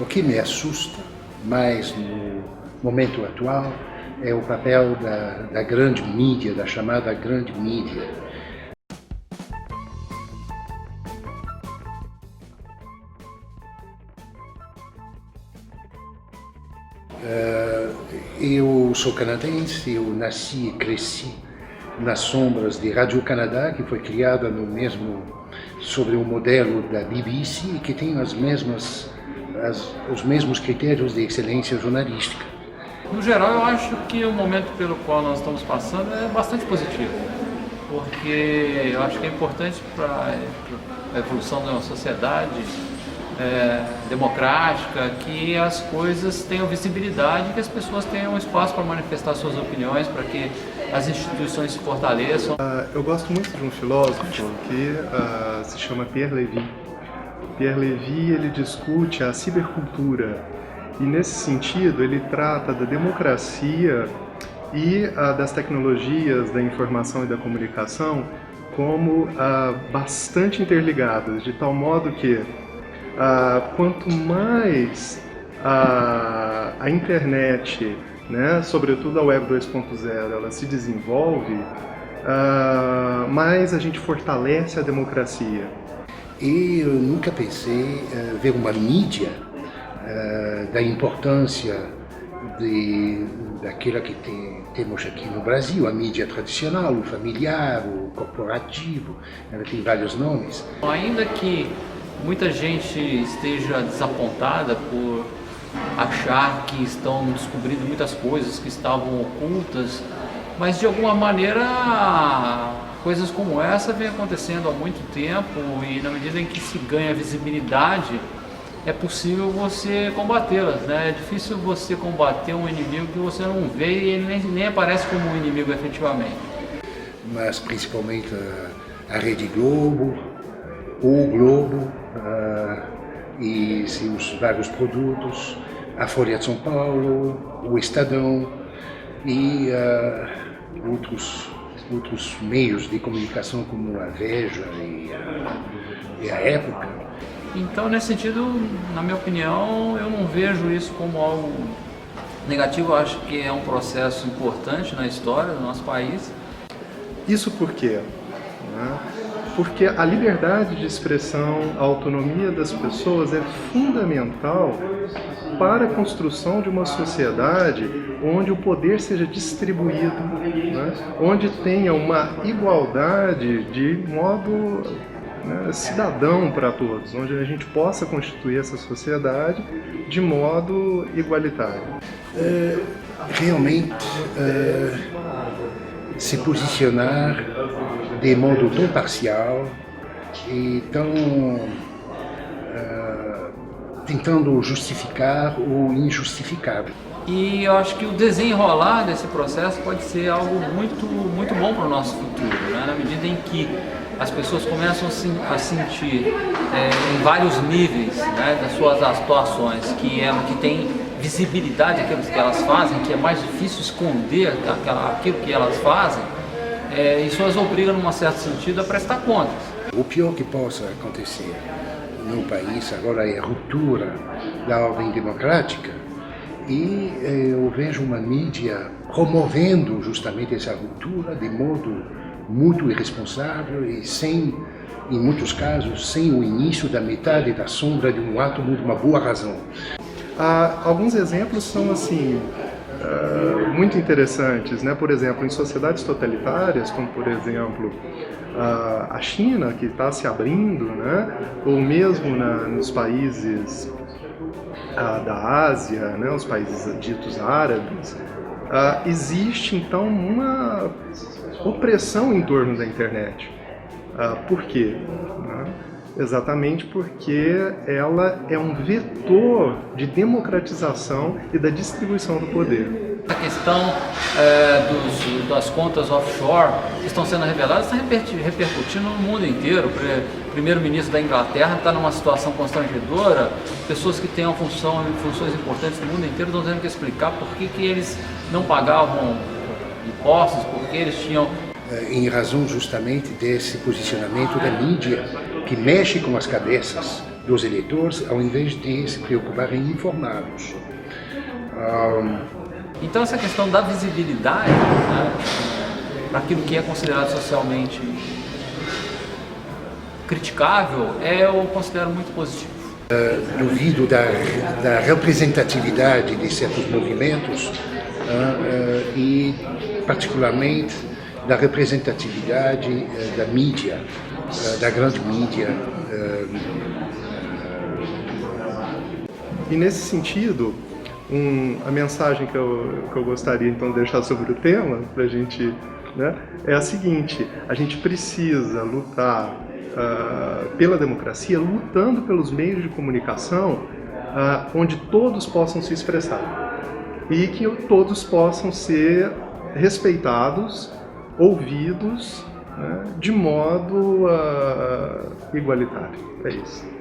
O que me assusta mais no momento atual é o papel da grande mídia, da chamada grande mídia. Eu sou canadense, eu nasci e cresci nas sombras de Radio-Canada, que foi criada sobre o modelo da BBC e que tem os mesmos critérios de excelência jornalística. No geral, eu acho que o momento pelo qual nós estamos passando é bastante positivo, porque eu acho que é importante para a evolução de uma sociedade democrática, que as coisas tenham visibilidade, que as pessoas tenham espaço para manifestar suas opiniões, para que as instituições se fortaleçam. Eu gosto muito de um filósofo que se chama Pierre Levy. Pierre Levy, ele discute a cibercultura e, nesse sentido, ele trata da democracia e das tecnologias da informação e da comunicação como bastante interligadas, de tal modo que quanto mais a internet, né, sobretudo a Web 2.0, ela se desenvolve, mais a gente fortalece a democracia. E eu nunca pensei ver uma mídia da importância daquilo que temos aqui no Brasil, a mídia tradicional, o familiar, o corporativo, ela tem vários nomes. Ainda que muita gente esteja desapontada por achar que estão descobrindo muitas coisas que estavam ocultas, mas de alguma maneira coisas como essa vem acontecendo há muito tempo e na medida em que se ganha visibilidade é possível você combatê-las, né? É difícil você combater um inimigo que você não vê e ele nem aparece como um inimigo efetivamente. Mas principalmente a Rede Globo, o Globo e seus vários produtos, a Folha de São Paulo, o Estadão e outros meios de comunicação como a Veja e a Época. Então, nesse sentido, na minha opinião, eu não vejo isso como algo negativo. Eu acho que é um processo importante na história do nosso país. Isso por quê? Porque a liberdade de expressão, a autonomia das pessoas é fundamental para a construção de uma sociedade onde o poder seja distribuído, né? Onde tenha uma igualdade de modo cidadão para todos, onde a gente possa constituir essa sociedade de modo igualitário. Realmente, se posicionar de modo tão parcial e tão tentando justificar o injustificável. E eu acho que o desenrolar desse processo pode ser algo muito bom para o nosso futuro, né? Na medida em que as pessoas começam a sentir em vários níveis, né, das suas atuações que tem visibilidade aquilo que elas fazem, que é mais difícil esconder aquilo que elas fazem, isso as obriga, num certo sentido, a prestar contas. O pior que possa acontecer no país agora é a ruptura da ordem democrática e eu vejo uma mídia promovendo justamente essa ruptura de modo muito irresponsável e em muitos casos, sem o início da metade da sombra de um átomo de uma boa razão. Alguns exemplos são assim muito interessantes, né? Por exemplo, em sociedades totalitárias, como por exemplo a China, que está se abrindo, né? Ou mesmo nos países da Ásia, né? Os países ditos árabes, existe então uma opressão em torno da internet. Por quê? Exatamente porque ela é um vetor de democratização e da distribuição do poder. A questão das contas offshore que estão sendo reveladas está repercutindo no mundo inteiro. O primeiro-ministro da Inglaterra está numa situação constrangedora. Pessoas que têm funções importantes no mundo inteiro estão tendo que explicar por que eles não pagavam impostos, por que eles tinham... Em razão justamente desse posicionamento da mídia que mexe com as cabeças dos eleitores, ao invés de se preocupar em informá-los. Então essa questão da visibilidade, né, para aquilo que é considerado socialmente criticável, eu considero muito positivo. Duvido da representatividade de certos movimentos e, particularmente, da representatividade da mídia, da grande mídia. E nesse sentido, a mensagem que eu gostaria então de deixar sobre o tema, para a gente, né, é a seguinte: a gente precisa lutar pela democracia, lutando pelos meios de comunicação onde todos possam se expressar e que todos possam ser respeitados, ouvidos, né, de modo igualitário. É isso.